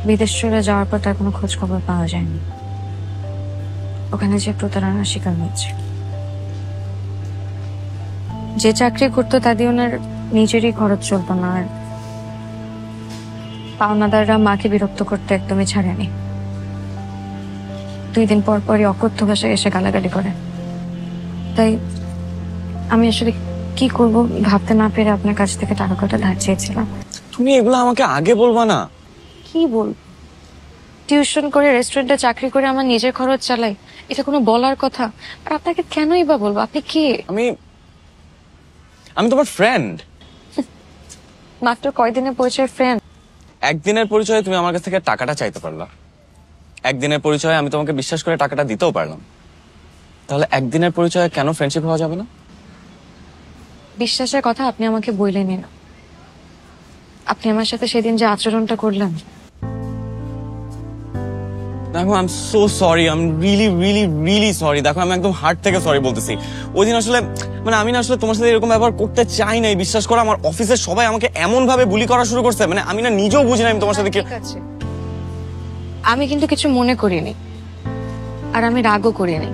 বিদেশ চলে যাওয়ার পর তার কোনো খোঁজ খবর পাওয়া যায়নি। ওখানে যে প্রতারণার শিকার হয়েছে। যে চাকরি করতো তা দিয়ে ওনার নিজেরই খরচ চলতো না, আর পাওনাদাররা মাকে বিরক্ত করতে একদমই ছাড়েনি। 2 দিন পর পরই অকথ্য ভাষায় এসে গালাগালি করে। তাই আমি আসলে কি করব ভাবতে না পেরে আপনার কাছ থেকে টাকা কটা ধার চেয়েছিলাম। তুমি এগুলো আমাকে আগে বলবা না? কি বল, টিউশন করে রেস্টুরেন্টে চাকরি করে আমার নিজের খরচ চালাই, এটা কোনো বলার কথা? আর আপনাকে কেনই বা বলবো? আপনি কে? আমি তোমার ফ্রেন্ড। মাত্র কয়দিনের পরিচয় ফ্রেন্ড? একদিনের পরিচয়ে তুমি আমার কাছ থেকে টাকাটা চাইতে পারলা, একদিনের পরিচয়ে আমি তোমাকে বিশ্বাস করে টাকাটা দিতেও পারলাম। তাহলে একদিনের পরিচয়ে কেন ফ্রেন্ডশিপ হওয়া যাবে না? বিশ্বাসের কথা আপনি আমাকে বললেনই না। আপনি আমার সাথে সেদিন যে আচরণটা করলেন। দেখো, I am so sorry, I am really really really sorry. দেখো, আমি একদম হার্ট থেকে সরি বলতেছি। ওই দিন আসলে আমি না আসলে তোমার সাথে এরকম ব্যবহার করতে চাই নাই। বিশ্বাস করো, আমার অফিসের সবাই আমাকে এমন ভাবে বুলি করা শুরু করছে, আমি না নিজেও বুঝি না আমি তোমার সাথে কি। ঠিক আছে, আমি কিন্তু কিছু মনে করিনি, আর আমি রাগও করিনি।